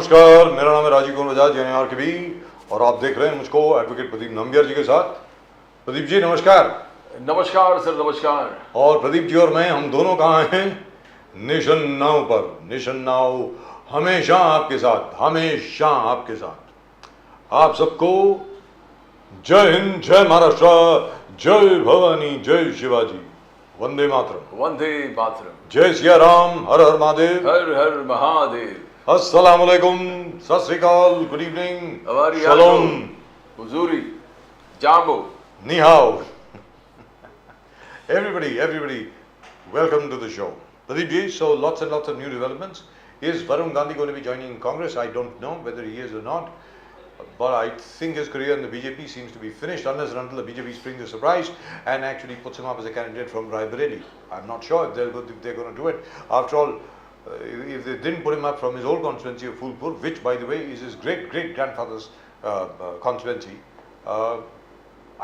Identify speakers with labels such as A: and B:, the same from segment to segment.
A: नमस्कार, मेरा नाम है राजीव कुमार बजाज यानी आरकेबी और आप देख रहे हैं मुझको एडवोकेट प्रदीप नंबियार जी के साथ। प्रदीप जी नमस्कार।
B: नमस्कार सर, नमस्कार।
A: और प्रदीप जी और मैं हम दोनों कहाँ हैं? नेशन नाउ पर। नेशन नाउ हमेशा आपके साथ, हमेशा आपके साथ। आप सबको जय हिंद, जय महाराष्ट्र, जय भवानी, जय शिवाजी, वंदे मातरम।
B: वंदे मातरम।
A: जय सिया राम, हर हर महादेव,
B: हर हर महादेव।
A: अस्सलाम वालेकुम, सत श्री अकाल, गुड इवनिंग, शलोम,
B: हुजूरी, जाम्बो,
A: ni hao. Everybody, welcome to the show. Pradeep ji, so lots and lots of new developments. Is Varun Gandhi going to be joining Congress? I don't know whether he is or not. But I think his career in the BJP seems to be finished unless and until the BJP springs a surprise and actually puts him up as a candidate from Raebareli. I'm not sure if they're going to do it. After all, if they didn't put him up from his old constituency of Phulpur, which by the way is his great-great-grandfather's constituency,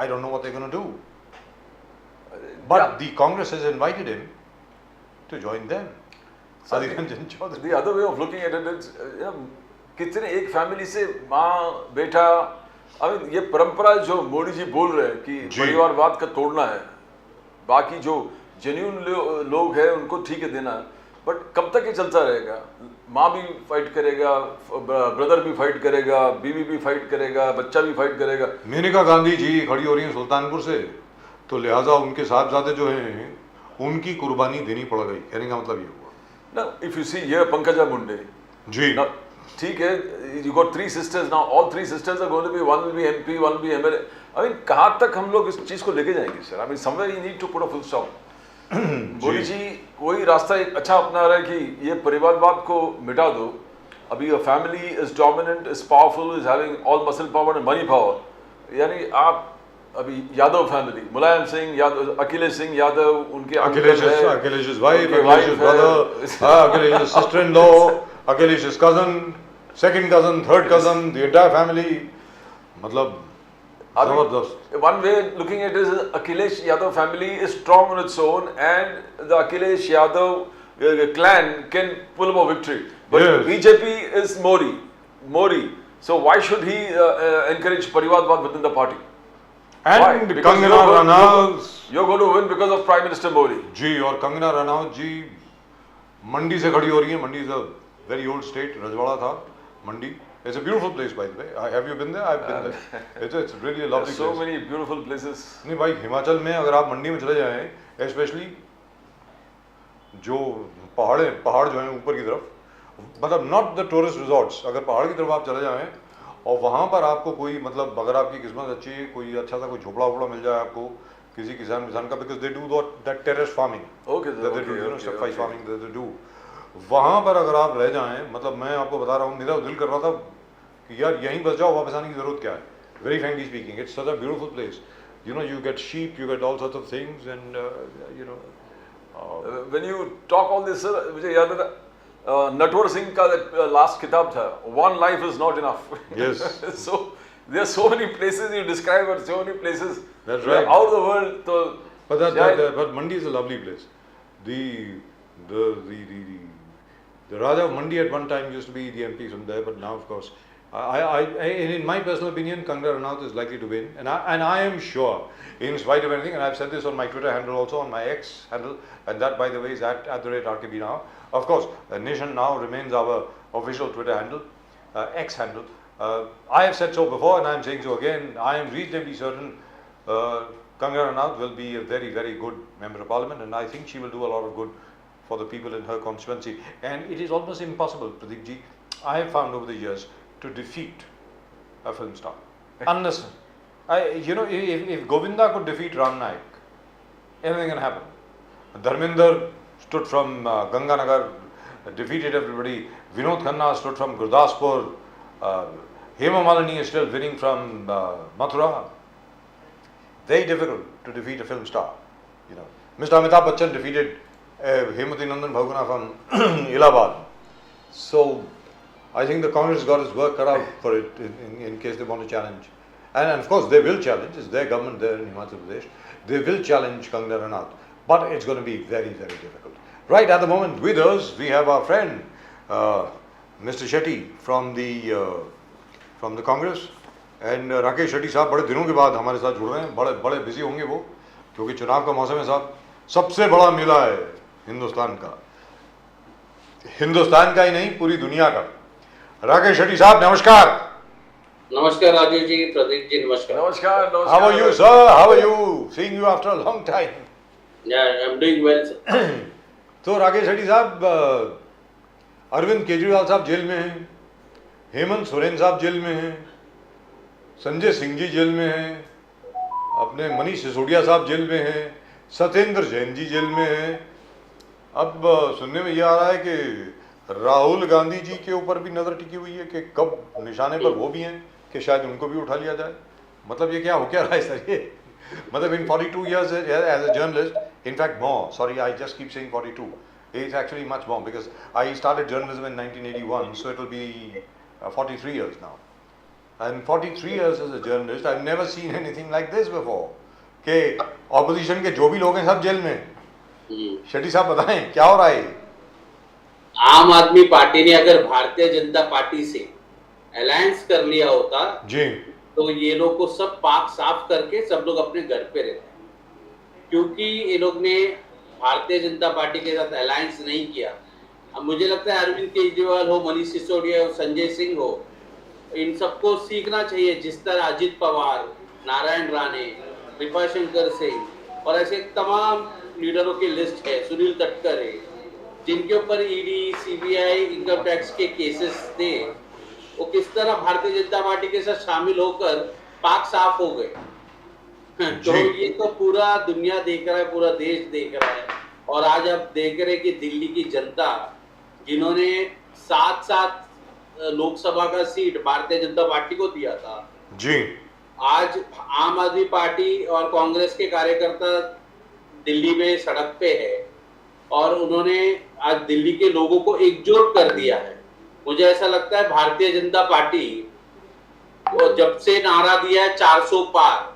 A: I don't know what they're going to do. But the Congress has invited him to join them.
B: The other way of looking at it is, कितने एक family से माँ बेटा, ये परंपरा जो मोदी जी बोल रहे हैं कि परिवारवाद का तोड़ना है, बाकी जो जेन्युइन लोग हैं उनको ठीक है देना, बट कब तक ये चलता रहेगा? माँ भी फाइट करेगा, ब्रदर भी फाइट करेगा, बीवी भी फाइट करेगा, बच्चा भी फाइट करेगा।
A: मेनका गांधी जी खड़ी हो रही हैं सुल्तानपुर से, तो लिहाजा उनके साहबजादे जो हैं उनकी कुर्बानी देनी पड़ गई। कहने का मतलब ये हुआ
B: ना, इफ यू सी ये पंकजा मुंडे
A: जी,
B: ठीक है, you got 3 sisters now, all 3 sisters are going to be, one will be MP, one will be MLA. I mean, कहाँ तक हम लोग इस चीज को लेके जाएंगे sir? I mean, somewhere you need to put a full stop. Modi ji कोई रास्ता एक अच्छा अपना रहा है कि ये परिवारवाद को मिटा दो। अभी a family is dominant, is powerful, is having all muscle power and money power. यानी आप अभी यादव फैमिली, मुलायम सिंह यादव, अखिलेश सिंह यादव, उनके
A: Akhilesh's wife, Akhilesh's brother, Akhilesh's sister-in-law, Akhilesh's cousin, second cousin, third cousin, the entire family. मतलब जबरदस्त।
B: One way looking at it is Akhilesh Yadav family is strong on its own, and the Akhilesh Yadav clan can pull up a victory. But
A: yes.
B: BJP is Modi. So why should he encourage Parivarvad within the party?
A: And Kangana Ranaut,
B: you're going to win because of Prime Minister Modi.
A: जी, और कंगना रनौत जी मंडी से खड़ी हो रही है। मंडी is a very old state, रजवाड़ा था मंडी। It's a beautiful place by the way. Have you been there? I've been there. It's really a lovely place.
B: So many beautiful places.
A: नहीं भाई, हिमाचल में अगर आप मंडी में चले जाएं, especially जो पहाड़ जो हैं ऊपर की तरफ, मतलब not the tourist resorts, अगर पहाड़ की तरफ आप चले जाएं और वहाँ पर आपको कोई, मतलब अगर आपकी किस्मत अच्छी है, कोई अच्छा सा कोई झोपड़ा वोपड़ा मिल जाए आपको किसी किसान का, because they do that terrace farming.
B: Okay,
A: they do stepwise farming that they do. वहाँ पर अगर आप रह जाएं, मतलब मैं आपको बता रहा हूँ, मेरा दिल कर रहा था कि यार यहीं बस जाओ, वापस आने की जरूरत क्या है? Very frankly speaking, it's such a beautiful place. You know, you get sheep, you get all sorts of things, and you know.
B: When you talk all this, sir, मुझे याद है नटवर सिंह का last किताब था, One Life is Not Enough.
A: Yes.
B: So there are so many places you describe, and so many places.
A: That's right.
B: Out of the world, so.
A: But Mandi is a lovely place. The Raja of Mandi at one time used to be the MP from there, but now of course, in my personal opinion, Kangana Ranaut is likely to win, and I am sure, in spite of anything, and I've said this on my Twitter handle also, on my X handle, and that by the way is at @RKB now. Of course, Nation Now remains our official Twitter handle, X handle. I have said so before, and I am saying so again. I am reasonably certain Kangana Ranaut will be a very, very good member of parliament, and I think she will do a lot of good for the people in her constituency. And it is almost impossible, Pradeep ji, I have found over the years, to defeat a film star. Unless, if Govinda could defeat Ram Naik, anything can happen. Dharminder stood from Ganganagar, defeated everybody. Vinod Khanna stood from Gurdaspur. Hema Malini is still winning from Mathura. Very difficult to defeat a film star. You know, Mr. Amitabh Bachchan defeated Hemati Nandan Bhaguna from Allahabad. So I think the Congress got its work cut out for it in case they want to challenge. And of course they will challenge. It's their government there in Himachal Pradesh. They will challenge Kangana Ranaut. But it's going to be very, very difficult. Right at the moment with us, we have our friend Mr. Shetty from the Congress and Rakesh Shetty साहब बड़े दिनों के बाद हमारे साथ जुड़ रहे हैं, बड़े बड़े बिजी होंगे वो, क्योंकि चुनाव का मौसम है साहब। सबसे बड़ा मेला है हिंदुस्तान का ही नहीं, पूरी दुनिया का। राकेश शेट्टी साहब नमस्कार।
C: नमस्कार राजीव जी, प्रदीप जी नमस्कार।
B: नमस्कार नमस्कार।
A: How are you sir? How are you? Seeing you after a long time.
C: Yeah, I'm doing well sir.
A: तो राकेश शेट्टी साहब, अरविंद केजरीवाल साहब जेल में हैं, हेमंत सोरेन साहब जेल में हैं, संजय सिंह जी जेल में हैं, अपने मनीष सिसोदिया साहब जेल में हैं, सत्येंद्र जैन जी जेल में हैं। अब सुनने में ये आ रहा है कि राहुल गांधी जी के ऊपर भी नज़र टिकी हुई है कि कब निशाने पर वो भी हैं कि शायद उनको भी उठा लिया जाए। मतलब ये क्या हो क्या रहा है सर? ये मतलब in 42 years as a journalist, in fact more, sorry I just keep saying 42, it's actually much more because I started journalism in 1981, so it will be 43 years now. And 43 years as a journalist, I've never seen anything like this before. कि opposition के जो भी लोग हैं सब jail में। शेट्टी साहब बताएं क्या हो रहा है?
C: आम आदमी पार्टी ने अगर भारतीय जनता पार्टी से अलायंस कर लिया होता
A: जी,
C: तो ये लोग को सब पाक साफ करके सब लोग अपने घर पे रहते, क्योंकि ये लोग ने भारतीय जनता पार्टी के साथ अलायंस नहीं किया। अब मुझे लगता है अरविंद केजरीवाल हो, मनीष सिसोदिया हो, संजय सिंह हो, इन सबको सीखना चाहिए। जिस तरह अजित पवार, नारायण राणे, कृपा शंकर सिंह और ऐसे तमाम लीडरों की लिस्ट है, सुनील तटकर है, जिनके ऊपर ईडी, सीबीआई, इनकम टैक्स के केसेस थे, वो किस तरह भारतीय जनता पार्टी के साथ शामिल होकर पाक साफ हो गए। तो ये तो पूरा दुनिया देख रहा है, पूरा देश देख रहा है। और आज आप देख रहे हैं कि दिल्ली की जनता, जिन्होंने 7-7 लोकसभा का सीट भारतीय जनता पार्टी को दिया था
A: जी,
C: आज आम आदमी पार्टी और कांग्रेस के कार्यकर्ता दिल्ली में सड़क पे है और उन्होंने आज दिल्ली के लोगों को एकजुट कर दिया है। मुझे ऐसा लगता है भारतीय जनता पार्टी वो जब से नारा दिया है 400 पार,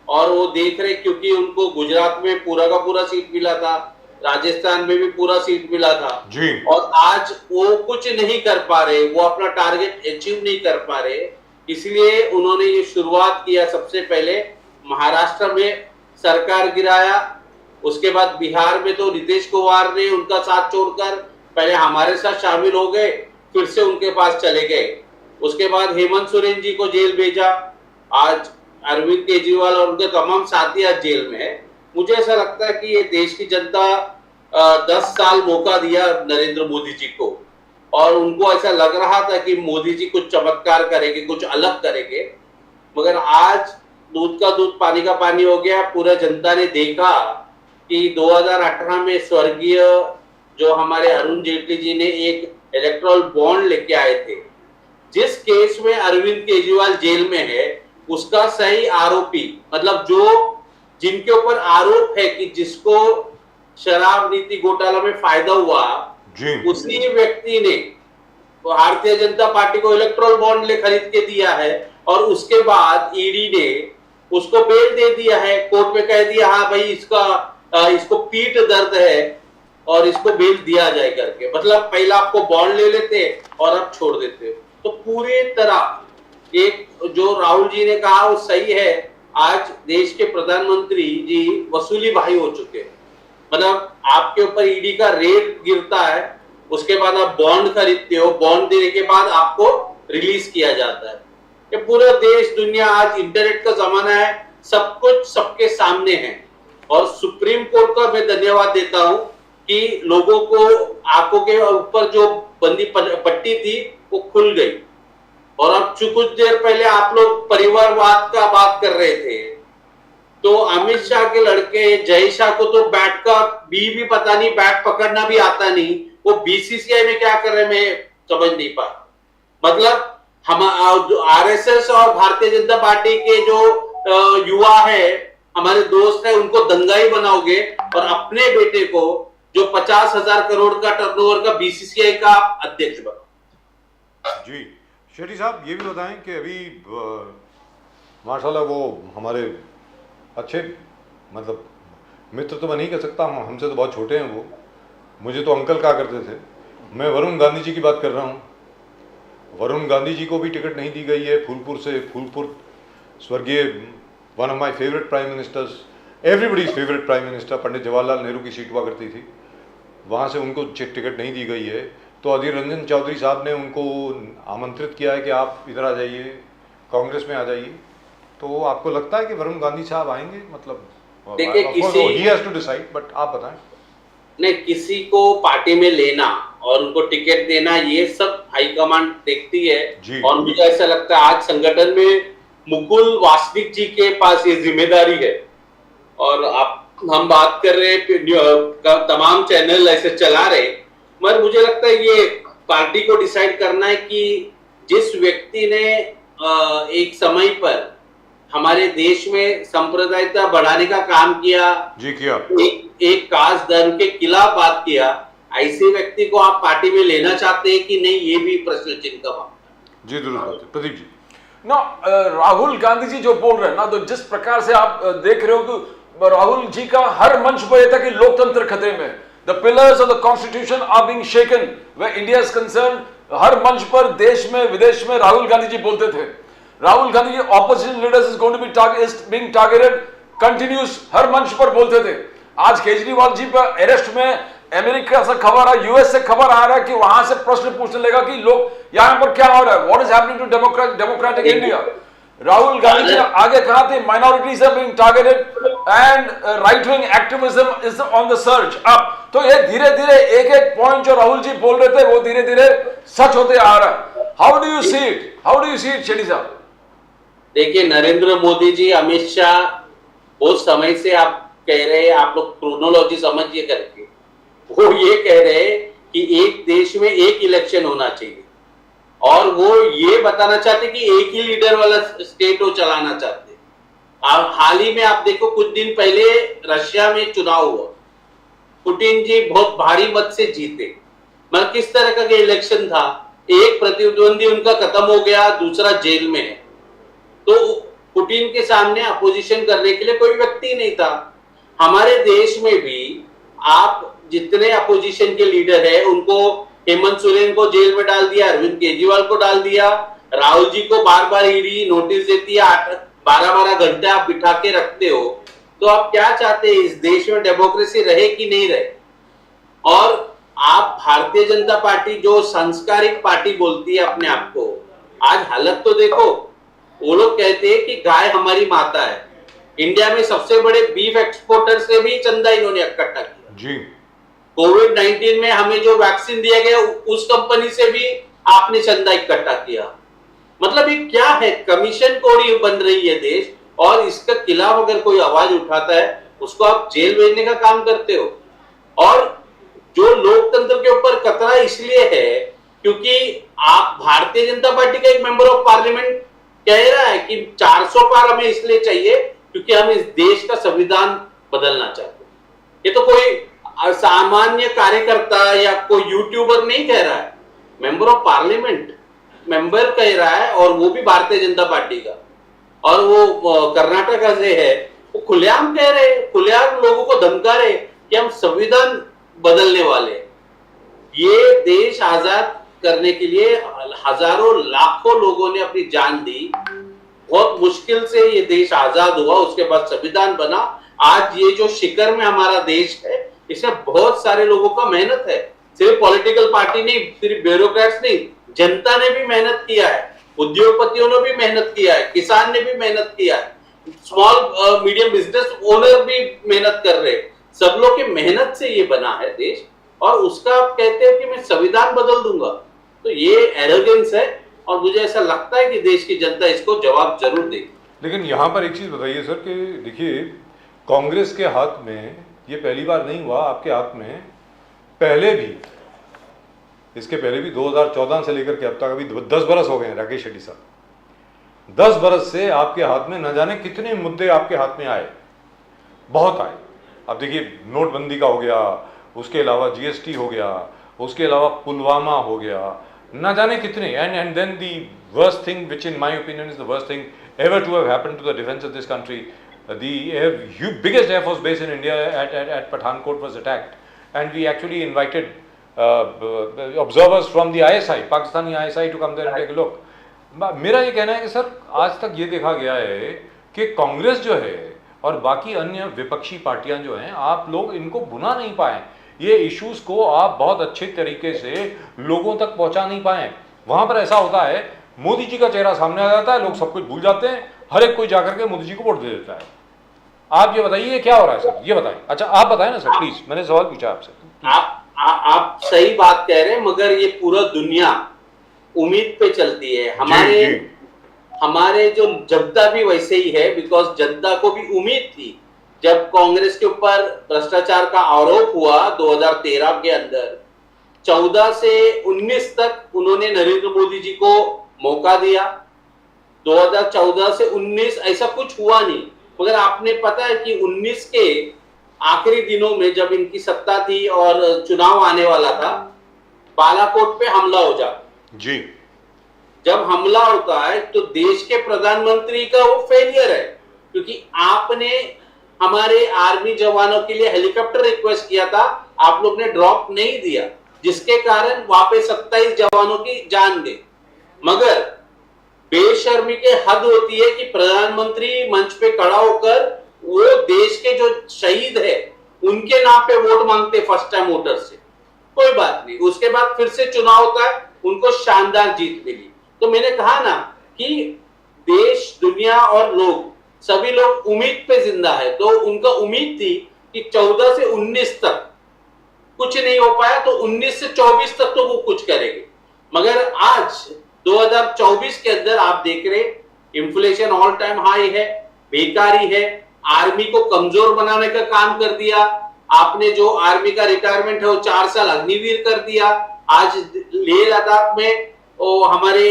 C: और वो देख रहे क्योंकि उनको गुजरात में पूरा का पूरा सीट मिला था, राजस्थान में भी पूरा सीट मिला था
A: जी,
C: और आज वो कुछ नहीं कर पा रहे, वो अपना टारगेट अचीव नहीं कर पा रहे। इसलिए उन्होंने ये शुरुआत किया, सबसे पहले महाराष्ट्र में सरकार गिराया, उसके बाद बिहार में तो नीतीश कुमार ने उनका साथ छोड़कर पहले हमारे साथ शामिल हो गए, फिर से उनके पास चले गए। उसके बाद हेमंत सोरेन जी को जेल भेजा, आज अरविंद केजरीवाल और उनके तमाम साथी आज जेल में है। मुझे ऐसा लगता है कि ये देश की जनता 10 साल मौका दिया नरेंद्र मोदी जी को, और उनको ऐसा लग रहा था कि मोदी जी कुछ चमत्कार करेंगे, कुछ अलग करेंगे, मगर आज दूध का दूध पानी का पानी हो गया। पूरा जनता ने देखा कि 2018 में स्वर्गीय जो हमारे अरुण जेटली जी ने एक इलेक्ट्रल बॉन्ड लेके आए थे, जिस केस में अरविंद केजरीवाल जेल में है, उसका सही आरोपी, मतलब जो जिनके ऊपर आरोप है कि जिसको शराब नीति घोटाला में फायदा हुआ, उसी व्यक्ति ने भारतीय जनता पार्टी को इलेक्ट्रल बॉन्ड ले खरीद के दिया है, और उसके बाद ईडी ने उसको बेल दे दिया है, कोर्ट में कह दिया हाँ भाई इसको पीठ दर्द है और इसको बेल दिया जाए करके। मतलब पहला आपको बॉन्ड ले लेते और अब छोड़ देते। तो पूरी तरह एक जो राहुल जी ने कहा वो सही है, आज देश के प्रधानमंत्री जी वसूली भाई हो चुके हैं। मतलब आपके ऊपर ईडी का रेड गिरता है, उसके बाद आप बॉन्ड खरीदते हो, बॉन्ड देने के बाद आपको रिलीज किया जाता है। ये पूरा देश दुनिया, आज इंटरनेट का जमाना है, सब कुछ सबके सामने है। और सुप्रीम कोर्ट का मैं धन्यवाद देता हूं कि लोगों को आंखों के ऊपर जो बंदी पट्टी थी वो खुल गई। और अब कुछ देर पहले आप लोग परिवारवाद का बात कर रहे थे, तो अमित शाह के लड़के जय शाह को तो बैट का भी पता नहीं, बैट पकड़ना भी आता नहीं, वो बीसीसीआई में क्या कर रहे मैं समझ नहीं पा। मतलब हम आरएसएस और भारतीय जनता पार्टी के जो युवा है, हमारे दोस्त है, उनको दंगाई बनाओगे और अपने बेटे को जो 50,000 करोड़ का टर्नओवर का बीसीसीआई का अध्यक्ष बनाओ।
A: जी शेट्टी साहब, ये भी बताएं कि अभी माशाल्लाह वो हमारे अच्छे, मतलब मित्र तो मैं नहीं कह सकता हूँ, हमसे तो बहुत छोटे हैं वो, मुझे तो अंकल कहा करते थे। मैं वरुण गांधी जी की बात कर रहा हूँ, वरुण गांधी जी को भी टिकट नहीं दी गई है फूलपुर से। फूलपुर स्वर्गीय one of my favourite prime ministers, everybody's favourite prime minister Pandit Jawaharlal Nehru की सीट हुआ करती थी, वहाँ से उनको टिकट नहीं दी गई है। तो अधीर रंजन चौधरी साहब ने उनको आमंत्रित किया है कि आप इधर आ जाइए, कांग्रेस में आ जाइए। तो आपको लगता है कि वरुण गांधी साहब आएंगे? मतलब
C: देखिए,
A: he has to decide, but आप बताएं।
C: नहीं, किसी को पार्टी में लेना और उनको टिकट देना ये सब हाईकमांड देखती है।
A: जी।
C: और मुझे ऐसा लगता है आज संगठन में मुकुल वासनिक जी के पास ये जिम्मेदारी है। और हम बात कर रहे हैं, तमाम चैनल ऐसे चला रहे, मगर मुझे लगता है ये पार्टी को डिसाइड करना है कि जिस व्यक्ति ने एक समय पर हमारे देश में सांप्रदायिकता बढ़ाने का काम किया,
A: जी किया,
C: एक कास्ट धर्म के खिलाफ बात किया, ऐसे व्यक्ति को आप पार्टी में लेना चाहते हैं कि नहीं, ये भी प्रश्न चिन्ह का मामला है।
A: जी दुरुस्त बात है। प्रदीप जी।
B: ना राहुल गांधी जी जो बोल रहे हैं ना, तो जिस प्रकार से आप देख रहे हो कि राहुल जी का हर मंच पर यह था कि लोकतंत्र खतरे में, the pillars of the constitution are being shaken where India is concern. हर मंच पर देश में विदेश में राहुल गांधी जी बोलते थे। Rahul Gandhi ji opposition leaders is going to be being targeted continuous, हर मंच पर बोलते थे। आज केजरीवाल जी पर अरेस्ट में अमेरिका से खबर है, यूएस से खबर आ रहा है कि वहां से प्रश्न पूछने लगा कि लोग यहाँ पर क्या हो रहा है, what is happening to democratic India. Rahul Gandhi ji ने आगे कहा थे minorities are being targeted and right wing activism is on the search up. तो ये धीरे धीरे एक एक पॉइंट जो राहुल जी बोल रहे थे वो धीरे धीरे सच होते आ रहा है। How do you see it, how do you see it Shetty साहब?
C: देखिए, नरेंद्र मोदी जी, अमित शाह बहुत समय से आप कह रहे हैं, आप लोग क्रोनोलॉजी समझिए करके, वो ये कह रहे हैं कि एक देश में एक इलेक्शन होना चाहिए, और वो ये बताना चाहते कि एक ही लीडर वाला स्टेट वो चलाना चाहते। हाल ही में आप देखो, कुछ दिन पहले रशिया में चुनाव हुआ, पुतिन जी बहुत भारी मत से जीते, मगर किस तरह का इलेक्शन था, एक प्रतिद्वंदी उनका खत्म हो गया, दूसरा जेल में है। तो पुतिन के सामने अपोजिशन करने के लिए कोई व्यक्ति नहीं था। हमारे देश में भी आप जितने अपोजिशन के लीडर हैं, उनको हेमंत सोरेन को जेल में डाल दिया, अरविंद केजरीवाल को डाल दिया, राहुल जी को बार बार ईडी नोटिस देती है, 12-12 घंटे आप बिठा के रखते हो। तो आप क्या चाहते हैं, इस देश में डेमोक्रेसी रहे कि नहीं रहे? और आप भारतीय जनता पार्टी जो संस्कारिक पार्टी बोलती है अपने आप को, आज हालत तो देखो। वो लोग कहते हैं कि गाय हमारी माता है। इंडिया में सबसे बड़े बीफ एक्सपोर्टर से भी चंदा इन्होंने इकट्ठा किया जी। कोविड-19 में हमें जो वैक्सीन दिया गया, उस कंपनी से भी आपने चंदा इकट्ठा किया। मतलब ये क्या है, कमीशन कोड़ी बन रही है देश, और इसके खिलाफ अगर कोई आवाज उठाता है उसको आप जेल भेजने का काम करते हो। और जो लोकतंत्र के ऊपर खतरा इसलिए है क्योंकि आप भारतीय जनता पार्टी का एक मेंबर ऑफ पार्लियामेंट कह रहा है कि 400 पार हमें इसलिए चाहिए क्योंकि हम इस देश का संविधान बदलना चाहते हैं। ये तो कोई सामान्य कार्यकर्ता या कोई यूट्यूबर नहीं कह रहा है, मेंबर ऑफ पार्लियामेंट मेंबर कह रहा है, और वो भी भारतीय जनता पार्टी का, और वो कर्नाटक से है। वो खुलेआम कह रहे, खुलेआम लोगों को धमका रहे कि हम संविधान बदलने वाले। ये देश आजाद करने के लिए हजारों लाखों लोगों ने अपनी जान दी। बहुत मुश्किल से ये देश आजाद हुआ, उसके बाद संविधान बना। आज ये जो शिखर में हमारा देश है, इसमें बहुत सारे लोगों का मेहनत है। सिर्फ पॉलिटिकल पार्टी नहीं, सिर्फ ब्यूरोक्रेट्स नहीं, जनता ने भी मेहनत किया है, उद्योगपतियों ने भी मेहनत किया है, किसान ने भी मेहनत किया है, स्मॉल मीडियम बिजनेस ओनर भी मेहनत कर रहे हैं। सब लोग की मेहनत से ये बना है देश, और उसका आप कहते हैं कि मैं संविधान बदल दूंगा, तो ये एरोगेंस है। और मुझे ऐसा लगता है कि देश की जनता इसको जवाब जरूर देगी।
A: लेकिन यहाँ पर एक चीज बताइए सर कि देखिए, कांग्रेस के हाथ में ये पहली बार नहीं हुआ, आपके हाथ में पहले भी, इसके पहले भी 2014 से लेकर के अब तक अभी 10 बरस हो गए हैं राकेश शेट्टी साहब। 10 बरस से आपके हाथ में न जाने कितने मुद्दे आपके हाथ में आए, बहुत आए। अब देखिए, नोटबंदी का हो गया, उसके अलावा जीएसटी हो गया, उसके अलावा पुलवामा हो गया, न जाने कितने। And then the worst thing which in my opinion is the worst thing ever to have happened to the defence of this country, the biggest air force base in India at Pathankot was attacked, and we actually invited observers from the ISI, Pakistani ISI to come there and take a look. मेरा ये कहना है कि sir आज तक ये देखा गया है कि कांग्रेस जो है और बाकी अन्य विपक्षी पार्टियां जो हैं, आप लोग इनको भुना नहीं पाए, ये इश्यूज को आप बहुत अच्छे तरीके से लोगों तक पहुंचा नहीं पाए। वहां पर ऐसा होता है, मोदी जी का चेहरा सामने आ जाता है, लोग सब कुछ भूल जाते हैं, हर एक कोई जाकर के मोदी जी को वोट दे देता है। आप ये बताइए क्या हो रहा है सर, ये बताएं। अच्छा आप बताएं ना सर प्लीज, मैंने सवाल पूछा आपसे।
C: आप सही बात कह रहे हैं, मगर ये पूरा दुनिया उम्मीद पे चलती है। हमारे जो जनता भी वैसे ही है, बिकॉज जनता को भी उम्मीद थी। जब कांग्रेस के ऊपर भ्रष्टाचार का आरोप हुआ 2013 के अंदर, 14 से 19 तक उन्होंने नरेंद्र मोदी जी को मौका दिया। 2014 से 19 ऐसा कुछ हुआ नहीं, मगर आपने पता है कि 19 के आखिरी दिनों में जब इनकी सत्ता थी और चुनाव आने वाला था, बालाकोट पे हमला हो जाता
A: जी।
C: जब हमला होता है तो देश के प्रधानमंत्री का वो फेलियर है, क्योंकि आपने हमारे आर्मी जवानों के लिए हेलीकॉप्टर रिक्वेस्ट किया था, आप लोग ने ड्रॉप नहीं दिया, जिसके कारण वहां पे 27 जवानों की जान गई। मगर बेशर्मी के हद होती है कि प्रधानमंत्री मंच पे खड़ा होकर वो देश के जो शहीद है उनके नाम पे वोट मांगते फर्स्ट टाइम वोटर से। कोई बात नहीं, उसके बाद फिर से चुनाव होता है, उनको शानदार जीत मिली। तो मैंने कहा ना कि देश, दुनिया और लोग, सभी लोग उम्मीद पे जिंदा है। तो उनका उम्मीद थी कि 14 से 19 तक कुछ नहीं हो पाया, तो 19 से 24 तक तो वो कुछ करेंगे। मगर आज 2024 के अंदर आप देख रहे, इन्फ्लेशन ऑल टाइम हाई है, बेकारी है, आर्मी को कमजोर बनाने का काम कर दिया आपने। जो आर्मी का रिटायरमेंट है वो 4 साल अग्निवीर कर दिया। आज लेह लद्दाख में वो हमारे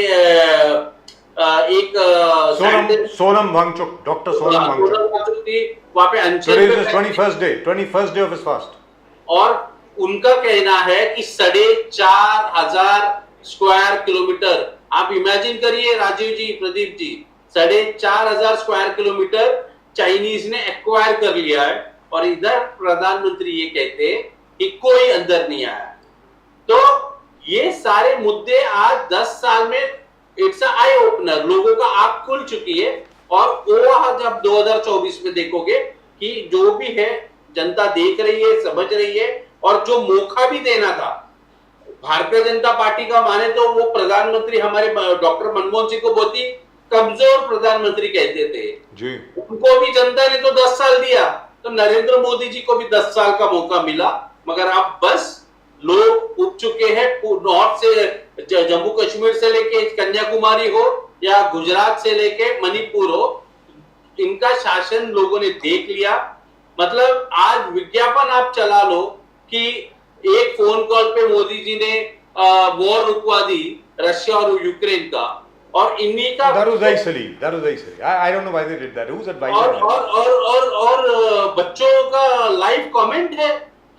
C: एक
A: सोनम वांगचुक, डॉक्टर सोनम वांगचुक
C: थी, वहां पे अंचल
A: Today is the 21st day of his fast.
C: और उनका कहना है कि 4,500 स्क्वायर किलोमीटर, आप इमेजिन करिए राजीव जी, Pradeep ji, 4,500 square kilometre Chinese ने एक्वायर कर लिया है। और इधर प्रधानमंत्री ये कहते हैं कि कोई अंदर नहीं आया। तो ये सारे मुद्दे आज 10 साल में इट्स आई ओपनर, लोगों का आंख खुल चुकी है। और वो जब 2024 में देखोगे कि जो भी है जनता देख रही है, समझ रही है, और जो मौका भी देना था भारतीय जनता पार्टी का माने तो वो प्रधानमंत्री हमारे डॉक्टर मनमोहन सिंह को बहुत ही कमजोर प्रधानमंत्री कहते थे
A: जी।
C: उनको भी जनता ने तो 10 साल दिया, तो नरेंद्र मोदी जी को भी 10 साल का मौका मिला। मगर अब बस लोग उठ चुके हैं, नॉर्थ से, जम्मू कश्मीर से लेके कन्याकुमारी हो या गुजरात से लेके मणिपुर हो, इनका शासन लोगों ने देख लिया। मतलब आज विज्ञापन आप चला लो कि एक फोन कॉल पे मोदी जी ने वॉर रुकवा दी रशिया और यूक्रेन का, और इन्हीं का
A: That was very silly. I don't know why they did that. Who's advising?
C: और बच्चों का लाइव कमेंट है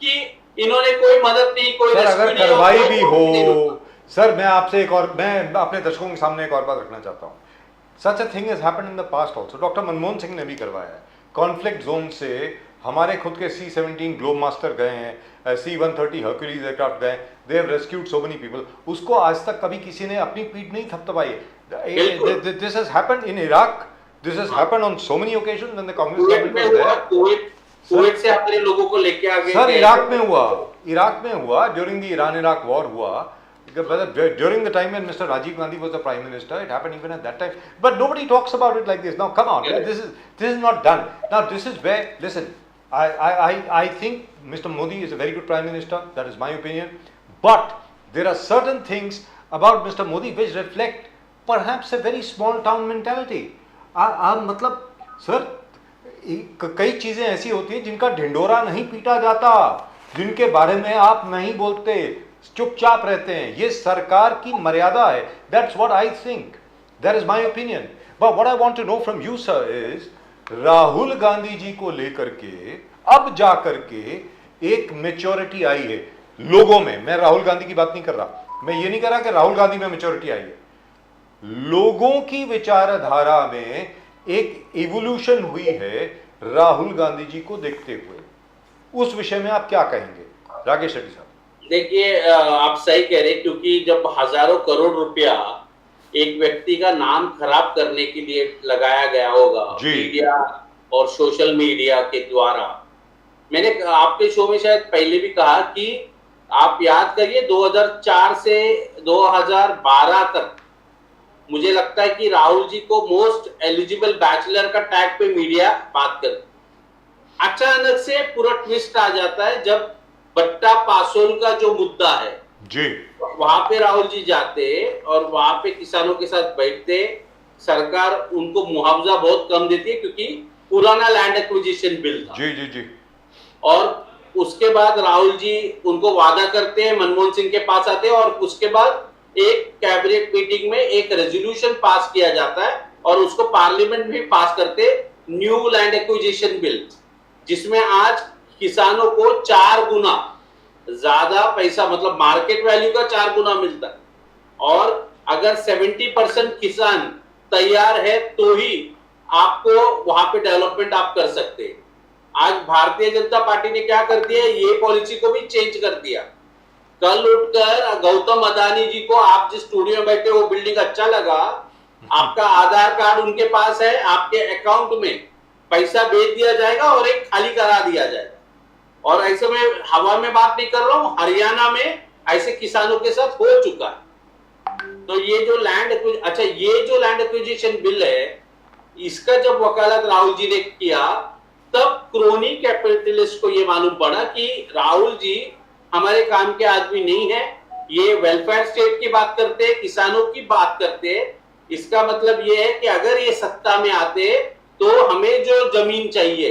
C: कि इन्होंने कोई मदद नहीं, कोई
A: सर अगर करवाई भी हो,
C: नहीं।
A: सर मैं अपने दर्शकों के सामने एक और बात रखना चाहता हूँ। Such a thing has happened in the past also. Doctor Manmohan Singh ने भी करवाया है। कॉन्फ्लिक्ट जोन से हमारे खुद के C-17 ग्लोब मास्टर गए हैं, C-130 हर्क्यूलीज एयरक्राफ्ट गए, they have rescued so many people. उसको आज तक कभी किसी ने अपनी पीठ नहीं थपथपाई। This has happened in Iraq. This has happened on so many occasions when the Congress government was there.
C: Kuwait से अपने लोगों को लेके आ गए।
A: सर इराक में हुआ ड्यूरिंग द ईरान-इराक वॉर हुआ, during the time when Mr. Rajiv Gandhi was the Prime Minister, it happened even at that time. But nobody talks about it like this. Now, come on, this is not done. Now, this is where, listen, I think Mr. Modi is a very good Prime Minister. That is my opinion. But there are certain things about Mr. Modi which reflect perhaps a very small town mentality. मतलब sir कई चीजें ऐसी होती हैं जिनका ढिंडोरा नहीं पीटा जाता, जिनके बारे में आप नहीं बोलते, चुपचाप रहते हैं। ये सरकार की मर्यादा है। That's what I think. That is my opinion. But what I want to know from you, sir, is Rahul Gandhi जी को लेकर के अब जा करके एक मेच्योरिटी आई है लोगों में। मैं राहुल गांधी की बात नहीं कर रहा, मैं ये नहीं कह रहा कि राहुल गांधी में मेच्योरिटी आई है। लोगों की विचारधारा में एक इवोल्यूशन हुई है राहुल गांधी जी को देखते हुए। उस विषय में आप क्या कहेंगे राकेश रेड्डी साहब?
C: देखिए आप सही कह रहे हैं, क्योंकि जब हजारों करोड़ रुपया एक व्यक्ति का नाम खराब करने के लिए लगाया गया होगा
A: जी।
C: मीडिया और सोशल मीडिया के द्वारा। मैंने आपके शो में शायद पहले भी कहा कि आप याद करिए 2004 से 2012 तक मुझे लगता है कि राहुल जी को मोस्ट एलिजिबल बैचलर का टैग पे मीडिया बात करती। अचानक से पूरा ट्विस्ट आ जाता है जब बट्टा पासोन का जो मुद्दा है
A: जी।
C: वहां पे राहुल जी जाते और वहां पे किसानों के साथ बैठते। सरकार उनको मुआवजा बहुत कम देती है क्योंकि पुराना लैंड एक्विजिशन बिल था।
A: जी जी जी।
C: और उसके बाद राहुल जी उनको वादा करते हैं, मनमोहन सिंह के पास आते हैं और उसके बाद एक कैबिनेट मीटिंग में एक रेजोल्यूशन पास किया जाता है और उसको पार्लियामेंट में पास करते, न्यू लैंड एक्विजिशन बिल, जिसमें आज किसानों को 4 गुना ज्यादा पैसा, मतलब मार्केट वैल्यू का 4 गुना मिलता है। और अगर 70% किसान तैयार है तो ही आपको वहां पे डेवलपमेंट आप कर सकते हैं। आज भारतीय जनता पार्टी ने क्या कर दिया, ये पॉलिसी को भी चेंज कर दिया। कल उठकर गौतम अदानी जी को, आप जिस स्टूडियो में बैठे वो बिल्डिंग अच्छा लगा, आपका आधार कार्ड उनके पास है, आपके अकाउंट में पैसा भेज दिया जाएगा और एक खाली करा दिया जाएगा। और ऐसे में हवा में बात नहीं कर रहा हूं, हरियाणा में ऐसे किसानों के साथ हो चुका है। तो ये जो लैंड एक्विजिशन बिल है, इसका जब वकालत राहुल जी ने किया तब क्रोनी कैपिटलिस्ट को ये मालूम पड़ा कि राहुल जी हमारे काम के आदमी नहीं है, ये वेलफेयर स्टेट की बात करते हैं, किसानों की बात करते हैं। इसका मतलब ये है कि अगर ये सत्ता में आते तो हमें जो जमीन चाहिए,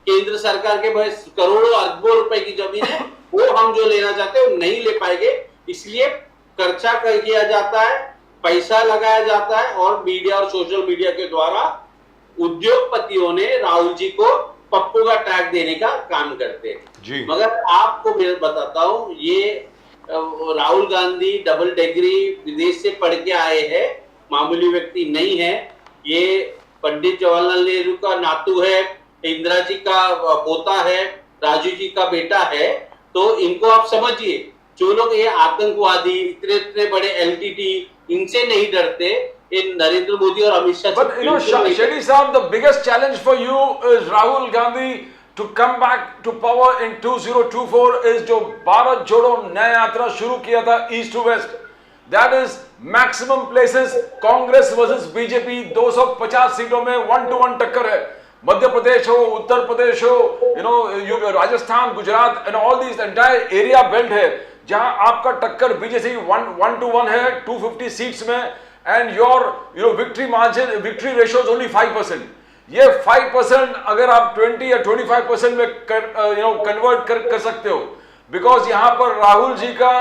C: केंद्र सरकार के पास करोड़ों अरबों रुपए की जमीन है, वो हम जो लेना चाहते हैं वो नहीं ले पाएंगे। इसलिए खर्चा कर किया जाता है, पैसा लगाया जाता है और मीडिया और सोशल मीडिया के द्वारा उद्योगपतियों ने राहुल जी को पप्पू का टैग देने का काम करते हैं। मगर आपको मैं बताता हूं, ये राहुल गांधी डबल डिग्री विदेश से पढ़ के आए हैं, मामूली व्यक्ति नहीं है। ये पंडित जवाहरलाल नेहरू का नातू है, इंदिरा जी का पोता है, राजीव जी का बेटा है। तो इनको आप समझिए, जो लोग ये आतंकवादी इतने बड़े एलटीटी, इनसे नहीं डरते, इन नरेंद्र मोदी और Amit Shah.
B: But you know, Shetty Saab, the biggest challenge for you is Rahul Gandhi to come back to power in 2024 is जो भारत जोड़ो नया यात्रा शुरू किया था east to west. That is maximum places Congress versus BJP, 250 सीटों में 1-to-1 टक्कर है। मध्य प्रदेश हो, उत्तर प्रदेश हो, Rajasthan, Gujarat and all this entire area belt है जहां आपका टक्कर बीजेपी 1-to-1 है 250 सीट्स में। And your victory margin, victory ratio is only 5%. ये 5% अगर आप 20 या 25% में कन्वर्ट कर सकते हो, बिकॉज यहाँ पर राहुल जी का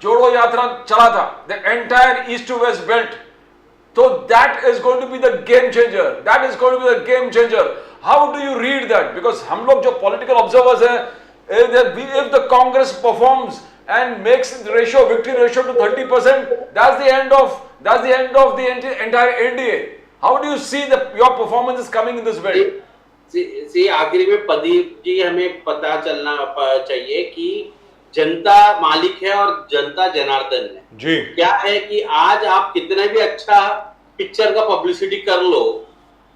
B: जोड़ो यात्रा चला था, the entire east to west belt. So that is going to be the game changer. That is going to be the game changer. How do you read that? Because हम लोग जो political observers हैं, if the Congress performs and makes the ratio, victory ratio to 30%, that's the end of the entire NDA. How do you see your performance is coming in this way?
C: See, आखिरी में प्रदीप जी, हमें पता चलना चाहिए कि जनता मालिक है और जनता जनार्दन है
A: जी। क्या
C: है कि आज आप कितना भी अच्छा पिक्चर का पब्लिसिटी कर लो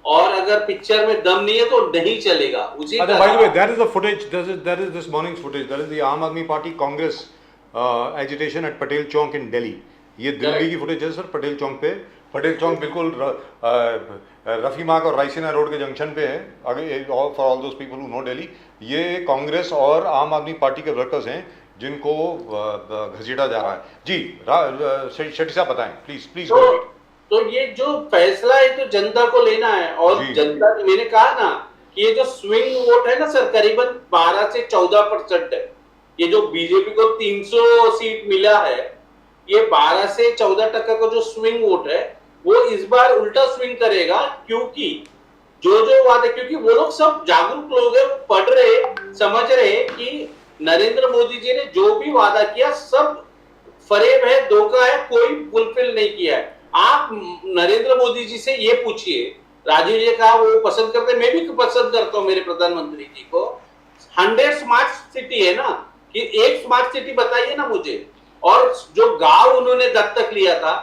C: और अगर पिक्चर में दम नहीं है तो नहीं चलेगा। उसी
A: by the way, that is the footage. That is this morning's footage. That is the Aam Aadmi Party Congress agitation at Patel Chowk in Delhi. ये दिल्ली की फुटेज है सर, पटेल चौक पे। पटेल चौक बिल्कुल रफी मार्ग और रायसीना रोड के जंक्शन पे है। अगर for all those people who know Delhi, ये कांग्रेस और आम आदमी पार्टी के वर्कर्स हैं जिनको घसीटा जा रहा है। जी शेट्टी साहब बताएं प्लीज।
C: तो ये जो फैसला है तो जनता को लेना है और जनता, मैंने कहा ना कि ये जो स्विंग वोट है ना सर, करीबन 12 से 14% है। ये जो बीजेपी को 300 सीट मिला है, ये 12 से 14% का जो स्विंग वोट है वो इस बार उल्टा स्विंग करेगा, क्योंकि जो वादे, क्योंकि वो लोग सब जागरूक लोग हैं, पढ़ रहे, समझ रहे कि नरेंद्र मोदी जी ने जो भी वादा किया सब फरेब है, धोखा है, कोई फुलफिल नहीं किया है। आप नरेंद्र मोदी जी से ये पूछिए, राजीव जी कहा वो पसंद करते, मैं भी पसंद करता हूँ मेरे प्रधानमंत्री जी को। 100 स्मार्ट सिटी है ना, कि एक स्मार्ट सिटी बताइए ना मुझे। और जो गांव उन्होंने दत्तक लिया था,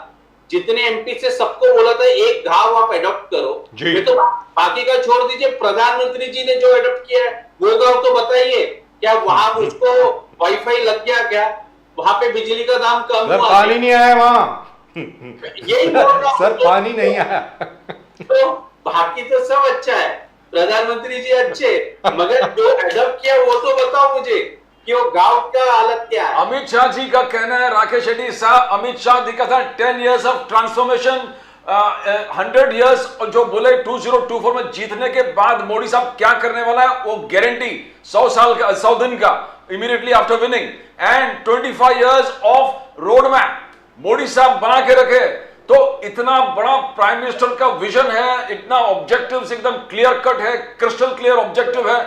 C: जितने एमपी से सबको बोला था एक गांव आप एडॉप्ट करो,
A: जी।
C: ये तो बाकी का छोड़ दीजिए, प्रधानमंत्री जी ने जो एडॉप्ट किया है वो गांव तो बताइए, क्या वहां उसको वाईफाई लग गया क्या? वहां पे बिजली का दाम कम
A: सर
C: हुआ?
A: पानी नहीं आया वहां।
C: यही बोल रहा हूं।
A: सर पानी नहीं आया।
C: तो बाकी तो सब अच्छा है, प्रधानमंत्री जी अच्छे, मगर जो एडॉप्ट किया वो तो बताओ मुझे कि वो गांव का हालत क्या है।
B: अमित शाह जी का कहना है, राकेश शेट्टी साहब, अमित शाह जी का था 10 years ऑफ ट्रांसफॉर्मेशन, 100 years, और जो बोले 2024 में जीतने के बाद मोदी साहब क्या करने वाला है वो गारंटी 100 साल का, 100 दिन का, immediately after winning, and 25 years of road map Modi साहब बना के रखे। तो इतना बड़ा प्राइम मिनिस्टर का विजन है, इतना ऑब्जेक्टिव्स एकदम क्लियर कट है, क्रिस्टल क्लियर ऑब्जेक्टिव है।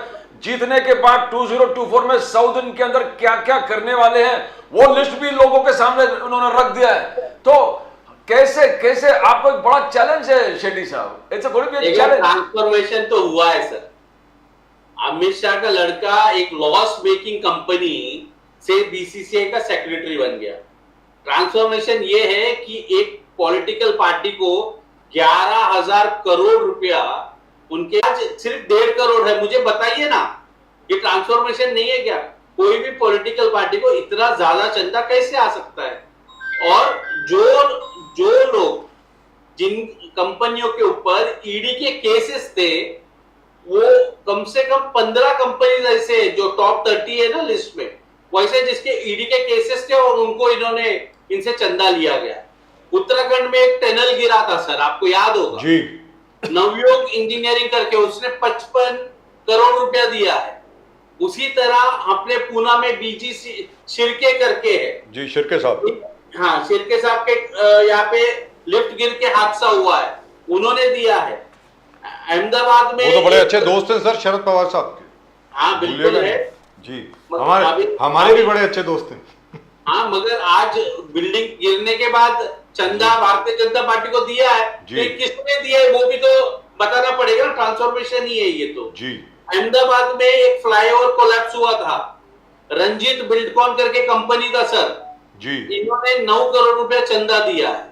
B: जीतने के बाद 2024 में 100 दिन के अंदर क्या क्या करने वाले हैं वो लिस्ट भी लोगों के सामने उन्होंने रख दिया है। तो कैसे कैसे आपको एक बड़ा चैलेंज है शेट्टी साहब, it's a going to be a challenge.
C: Transformation तो हुआ है सर। अमित शाह का लड़का एक लॉस मेकिंग कंपनी से बीसीसीआई का सेक्रेटरी बन गया। ट्रांसफॉर्मेशन ये है कि एक पॉलिटिकल पार्टी को 11,000 करोड़ रुपया, उनके आज सिर्फ 1.5 करोड़ है, मुझे बताइए ना, ये ट्रांसफॉर्मेशन नहीं है क्या? कोई भी पॉलिटिकल पार्टी को इतना ज्यादा चंदा कैसे आ सकता है? और जो लोग, जिन कंपनियों के ऊपर ईडी के केसेस थे, वो कम से कम 15 कंपनी ऐसे जो टॉप 30 है ना लिस्ट में, वैसे जिसके ईडी के केसेस थे और उनको इन्होंने, इनसे चंदा लिया गया। उत्तराखंड में एक टनल गिरा था सर, आपको याद होगा
A: जी।
C: नवयोग इंजीनियरिंग करके, उसने 55 करोड़ रुपया दिया है। उसी तरह अपने पूना में बीजीसी शिरके करके है
A: जी, शिरके साहब।
C: हाँ, शिरके साहब के यहाँ पे लिफ्ट गिर के हादसा हुआ है, उन्होंने दिया है। अहमदाबाद में
A: वो तो बड़े अच्छे दोस्त हैं सर शरद पवार साहब के।
C: हाँ बिल्कुल
A: भूलिएगा
C: है
A: नहीं। जी,
C: मतलब
A: हमारे भी बड़े अच्छे दोस्त हैं।
C: हाँ, मगर आज बिल्डिंग गिरने के बाद चंदा भारतीय जनता पार्टी को दिया है,
A: जी।
C: तो किसने दिया है वो भी तो बताना पड़ेगा ना। ट्रांसफॉर्मेशन ही है ये तो।
A: जी।
C: अहमदाबाद में एक फ्लाईओवर कोलैप्स हुआ था, रंजीत बिल्डकॉन करके कंपनी था सर
A: जी।
C: इन्होंने 9 करोड़ रुपया चंदा दिया है।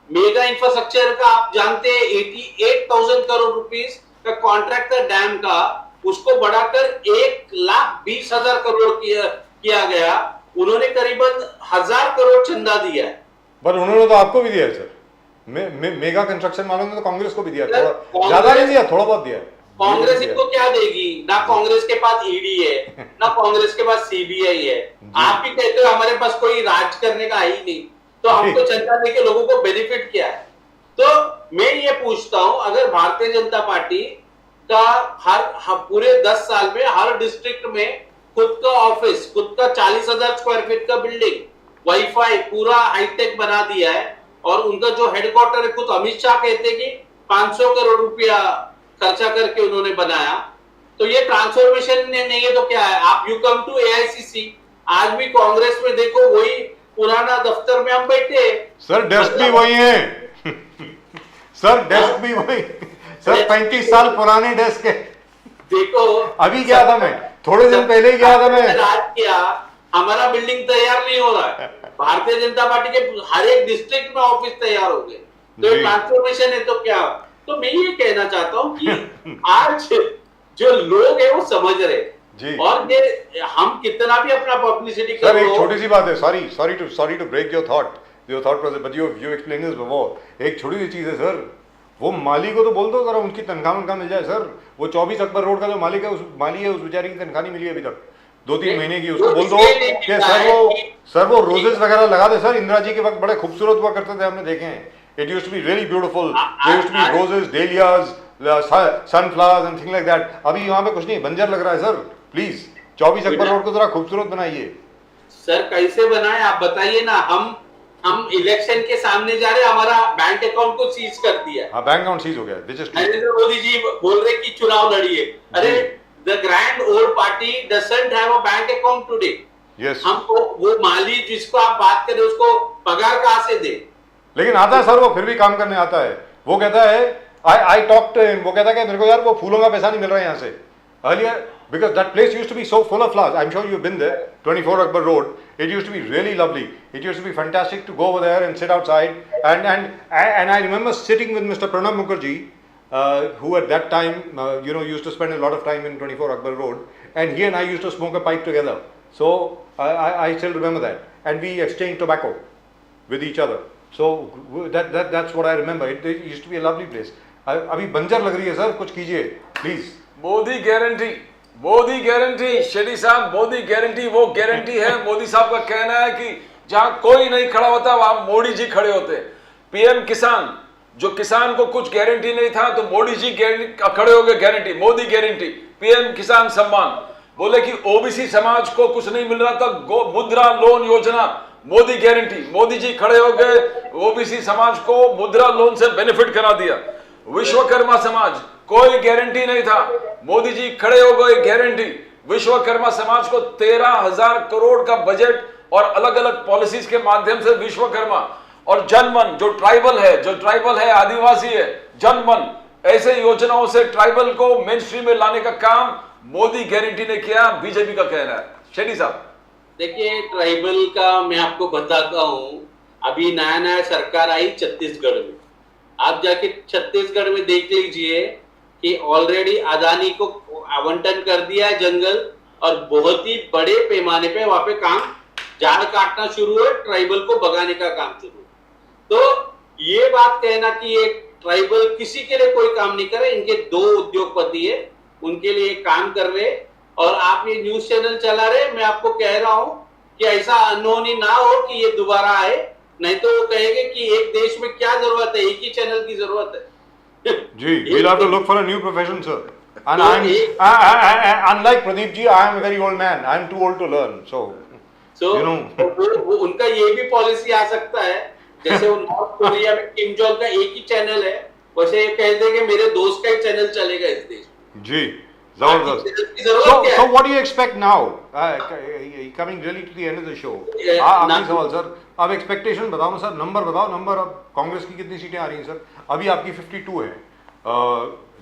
C: मेगा इंफ्रास्ट्रक्चर का आप जानते हैं 88,000 करोड़ रुपीस का कॉन्ट्रैक्ट था डैम का, उसको बढ़ाकर 1,20,000 करोड़ किया गया। उन्होंने करीबन 1,000 करोड़ चंदा दिया है।
A: पर उन्होंने तो आपको भी दिया है सर। मेगा कंस्ट्रक्शन वालों ने तो कांग्रेस को भी दिया, थोड़ा
C: कांग्रेस-
A: ज्यादा नहीं दिया, थोड़ा बहुत दिया।
C: कांग्रेस इनको क्या देगी? ना कांग्रेस के पास ईडी है, ना कांग्रेस के पास सीबीआई है। आप भी कहते हो हमारे पास कोई राज करने का है ही नहीं, तो हमको चंदा देके लोगों को बेनिफिट क्या है? तो मैं ये पूछता हूं, अगर भारतीय जनता पार्टी का हर पूरे 10 साल में हर डिस्ट्रिक्ट में खुद का ऑफिस, खुद का 40,000 स्क्वायर फीट का बिल्डिंग, वाईफाई पूरा हाईटेक बना दिया है, और उनका जो हेडक्वार्टर है खुद अमित शाह कहते कि 500 करोड़ रुपया खर्चा करके उन्होंने बनाया, तो ये ट्रांसफॉर्मेशन नहीं है तो क्या है? आप यू कम टू एआईसीसी, आज भी कांग्रेस में देखो वही पुराना दफ्तर में हम बैठे
A: सर डेस्क भी वही है। सर डेस्क भी वही सर, 35 साल पुराने डेस्क है।
C: देखो
A: अभी गया था मैं, थोड़े दिन पहले ही गया था मैं।
C: राज किया, हमारा बिल्डिंग तैयार नहीं हो रहा है। भारतीय जनता पार्टी के हर एक डिस्ट्रिक्ट में ऑफिस तैयार हो गए, तो
A: जी।
C: ट्रांसफॉर्मेशन है तो क्या? तो मैं ये कहना चाहता हूँ कि आज जो लोग हैं वो समझ रहे
A: जी।
C: और ये हम कितना भी अपना पब्लिसिटी
A: सर
C: कर
A: एक
C: लो,
A: छोटी सी बात है, sorry to break your thought process, but you explain this before. एक छोटी सी चीज है सर, वो माली को तो बोल दो जरा उनकी तनख्वाह मिल जाए सर। वो 24 अकबर रोड का जो मालिक है, उस माली है, उस बेचारी की तनख्वाह नहीं मिली अभी तक, 2-3 महीने की। उसको बोल दो कि सर वो रोजेस वगैरह लगा दे सर। इंदिरा जी के वक्त बड़े खूबसूरत हुआ करते थे, हमने देखे हैं। It used to be really beautiful, there used to be roses, dahlias, sunflowers and thing like that. अभी वहां पे कुछ नहीं, बंजर लग रहा है सर। प्लीज 24 अकबर रोड को जरा खूबसूरत बनाइए
C: सर। कैसे बनाए आप बताइए ना। हम इलेक्शन के सामने जा रहे, हमारा बैंक अकाउंट को सीज कर दिया।
A: हाँ, बैंक अकाउंट सीज हो गया, दिस इज
C: नरेंद्र मोदी जी बोल रहे कि चुनाव लड़िए। अरे the grand old party doesn't have a bank account today.
A: Yes.
C: हमको वो माली जिसको आप बात करें उसको पगार कहां से दे?
A: लेकिन आता है सर, वो फिर भी काम करने आता है। वो कहता है आई टॉक टू हिम, वो कहता है कि मेरे को यार वो फूलों का पैसा नहीं मिल रहा है यहाँ से। Earlier because that place used to be so full of flowers. I'm sure you've been there. 24 Akbar Road. It used to be really lovely. It used to be fantastic to go over there and sit outside. And I remember sitting with Mr. Pranab Mukherjee, who at that time, used to spend a lot of time in 24 Akbar Road, and he and I used to smoke a pipe together. So I still remember that, and we exchanged tobacco with each other. So that's what I remember. It used to be a lovely place. अभी बंजर लग रही है sir, कुछ कीजिए please.
B: Modi guarantee shady साहब, Modi guarantee वो guarantee है. मोदी साहब का कहना है कि जहां कोई नहीं खड़ा होता वहां मोदी जी खड़े होते. पीएम किसान, जो किसान को कुछ गारंटी नहीं था तो मोदी जी खड़े हो गए, गारंटी, मोदी गारंटी. पीएम किसान सम्मान, बोले कि ओबीसी समाज को कुछ नहीं मिल रहा था, मुद्रा लोन योजना, मोदी गारंटी. मोदी जी खड़े हो गए, ओबीसी समाज को मुद्रा लोन से बेनिफिट करा दिया. विश्वकर्मा समाज, कोई गारंटी नहीं था, मोदी जी खड़े हो गए, गारंटी. विश्वकर्मा समाज को 13,000 करोड़ का बजट और अलग अलग पॉलिसीज के माध्यम से विश्वकर्मा. और जनमन, जो ट्राइबल है, आदिवासी है, जनमन, ऐसे योजनाओं से ट्राइबल को मेन स्ट्रीम में लाने का काम मोदी गारंटी ने किया, बीजेपी का कहना है. शेडी साहब,
C: देखिए, ट्राइबल का मैं आपको बताता हूं. अभी नया सरकार आई छत्तीसगढ़ में. आप जाके छत्तीसगढ़ में देख लीजिए कि ऑलरेडी अदानी को आवंटन कर दिया है जंगल, और बहुत ही बड़े पैमाने पे वहां पे काम, झाड़ काटना शुरू है, ट्राइबल को भगाने का काम शुरू है. तो ये बात कहना कि एक ट्राइबल किसी के लिए कोई काम नहीं करे, इनके 2 उद्योगपति है, उनके लिए काम कर रहे, और आप ये न्यूज चैनल चला रहे. मैं आपको कह रहा हूं कि ऐसा अनहोनी ना हो कि ये दोबारा आए, नहीं तो वो कहेंगे कि एक देश में क्या जरूरत है, एक ही चैनल की जरूरत है.
A: जी, we'll have to look for a new profession, sir. And unlike Pradeep ji, I am a very old man. I am too old to learn. So
C: वो उनका ये भी पॉलिसी आ सकता है, जैसे नॉर्थ कोरिया में किम जोंग का एक ही चैनल है, वैसे ये कह दे कि मेरे दोस्त का ही चैनल चलेगा इस देश में.
A: जी, जबरदस्त. So what do you expect now? Coming really to the end of the show. आखिरी सवाल सर, अब एक्सपेक्टेशन बताओ ना सर, नंबर बताओ. नंबर अब कांग्रेस की कितनी सीटें आ रही हैं सर? अभी आपकी 52 है.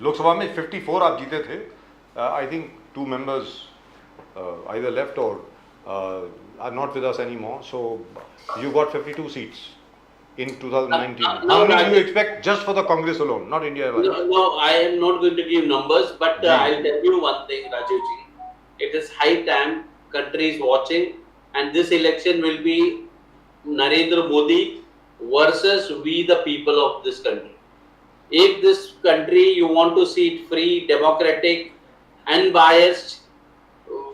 A: लोकसभा में 54 आप जीते थे. I think 2 members either left or are not with us anymore. So you got 52 seats in 2019. How many do you expect just for the Congress alone, not India?
C: No, I am not going to give numbers, but I'll tell you one thing, Rajiv ji. It is high time, country is watching, and this election will be Narendra Modi versus we the people of this country. If this country you want to see it free, democratic, unbiased,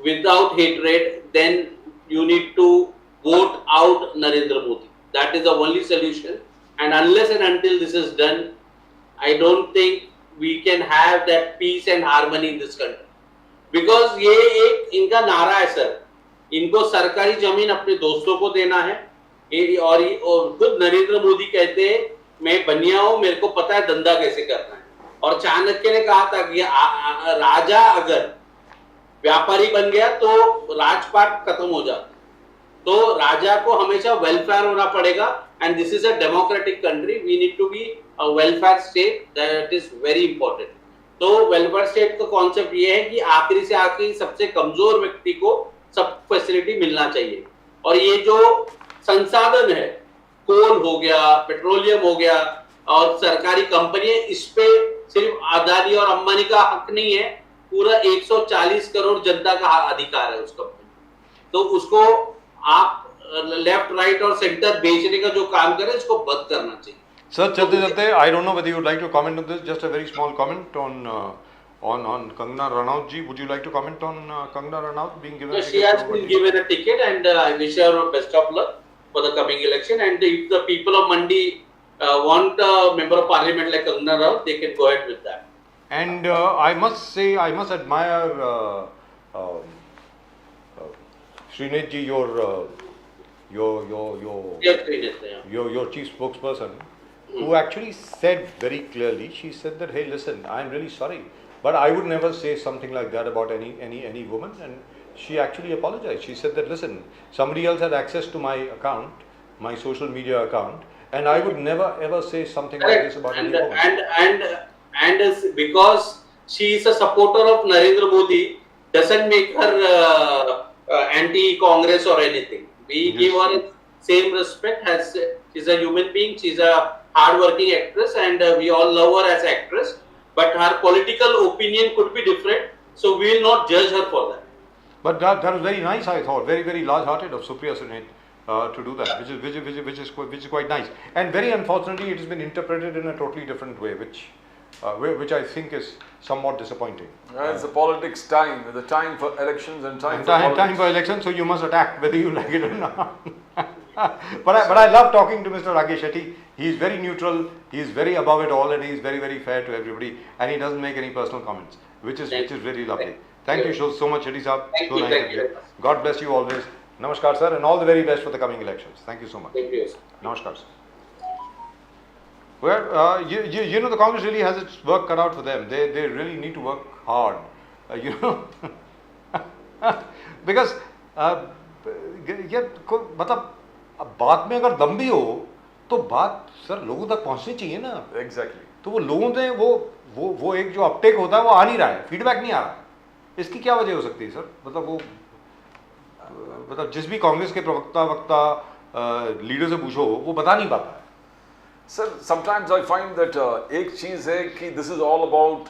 C: without hatred, then you need to vote out Narendra Modi. That is the only solution. And unless and until this is done, I don't think we can have that peace and harmony in this country. Because ये एक इनका नारा है sir, इनको सरकारी जमीन अपने दोस्तों को देना है. और खुद नरेंद्र मोदी कहते हैं मैं बनिया हूं, मेरे को पता है धंधा कैसे करना है. और चाणक्य ने कहा था कि राजा अगर व्यापारी बन गया तो राजपाट खत्म हो जाता. तो राजा को हमेशा वेलफेयर होना पड़ेगा. And this is a democratic country, we need to be a welfare state, that is very important. तो वेलफेयर स्टेट का कॉन्सेप्ट ये है कि आखिरी से आखिरी सबसे कमजोर व्यक्ति को सब फैसिलिटी मिलना चाहिए. और ये जो संसाधन है, कोल हो गया, पेट्रोलियम हो गया और सरकारी कंपनी है, इस पे सिर्फ अदानी और अंबानी का हक नहीं है, पूरा 140 करोड़ जनता का अधिकार है उस कंपनी. तो उसको आप लेफ्ट राइट और सेंटर बेचने का जो काम करें, इसको बंद करना चाहिए.
A: सर चलते चलते, I don't know whether you would like to comment on this, just a very small comment on Kangana Ranaut ji. Would you like to comment on Kangana Ranaut being given a ticket?
C: She has been given a ticket, and I wish her best of luck for the coming election. And if the people of Mandi want a member of parliament like Kangana Ranaut, they can go ahead with that.
A: And I must say, I must admire Srinath ji, your chief spokesperson, who actually said very clearly, she said that, hey, listen, I'm really sorry, but I would never say something like that about any woman. And she actually apologized. She said that, listen, somebody else had access to my account, my social media account, and I would never ever say something like this about any woman.
C: And because she is a supporter of Narendra Modi, doesn't make her anti-Congress or anything. We give her same respect as she's a human being. She's a hard-working actress, and we all love her as actress. But her political opinion could be different, so we will not judge her for that.
A: But that was very nice, I thought. Very, very large-hearted of Supriya Sune to do that, which is quite nice. And very unfortunately, it has been interpreted in a totally different way, which I think is somewhat disappointing.
B: It's the politics time, the time for elections and time
A: And
B: for politics.
A: time for election, so you must attack whether you like it or not. But I love talking to Mr. Rakesh Shetty. He is very neutral, he is very above it all, and he is very, very fair to everybody, and he doesn't make any personal comments, which is really lovely. Thank you so much, Shetty Saab.
C: Thank
A: So
C: you,
A: nice
C: thank
A: of
C: you.
A: God bless you always. Namaskar, sir, and all the very best for the coming elections. Thank you so much.
C: Thank you, sir.
A: Namaskar, sir. Well, you know, the Congress really has its work cut out for them. They really need to work hard, you know, because ये मतलब बात में अगर दम भी हो तो बात सर लोगों तक पहुंचनी चाहिए ना.
B: Exactly.
A: तो वो लोगों में वो एक जो अपटेक होता है वो आ नहीं रहा है, फीडबैक नहीं आ रहा है. इसकी क्या वजह हो सकती है सर? मतलब जिस भी कांग्रेस के प्रवक्ता लीडर से पूछो वो बता नहीं पाता है.
B: Sir, sometimes I find that एक चीज है कि this is all about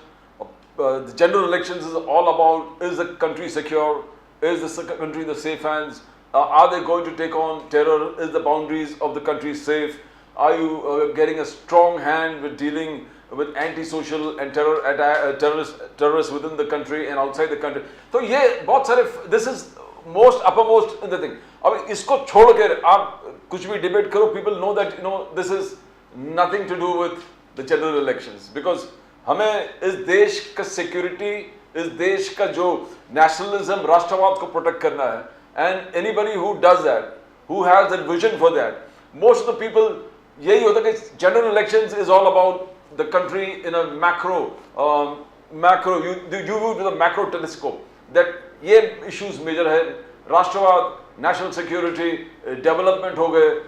B: the general elections is all about is the country secure, is the country in the safe hands, are they going to take on terror, is the boundaries of the country safe, are you getting a strong hand with dealing with anti-social and terrorists within the country and outside the country. तो ये बहुत सारे this is most uppermost in the thing. अब इसको छोड़ कर आप कुछ भी debate करो, people know that you know this is nothing to do with the general elections because हमें इस देश का security, इस देश का जो nationalism, राष्ट्रवाद को protect करना है, and anybody who does that, who has that vision for that, most of the people यही होता है कि general elections is all about the country in a macro, you view with a macro telescope that ये issues major है, राष्ट्रवाद, national security, development हो गए,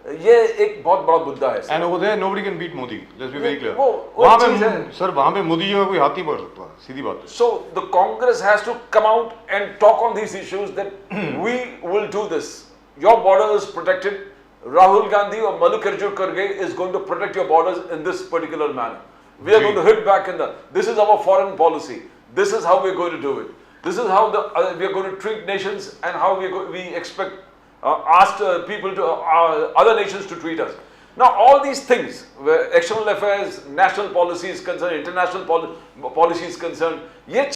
B: ये एक बहुत बड़ा मुद्दा है.
A: And over there nobody can beat Modi. Let's be very clear.
B: वो
A: वहाँ
B: चीज़
A: पे
B: है.
A: सर वहाँ पे मोदी जी का कोई हाथ नहीं पकड़ सकता, सीधी बात है.
B: So the Congress has to come out and talk on these issues that we will do this. Your border is protected. Rahul Gandhi or Mallikarjun Kharge is going to protect your borders in this particular manner. We are going to hit back in the. This is our foreign policy. This is how we are going to do it. This is how we are going to treat nations and how we expect people to other nations to treat us. Now all these things, where external affairs, national policy is concerned, international policy is concerned, ये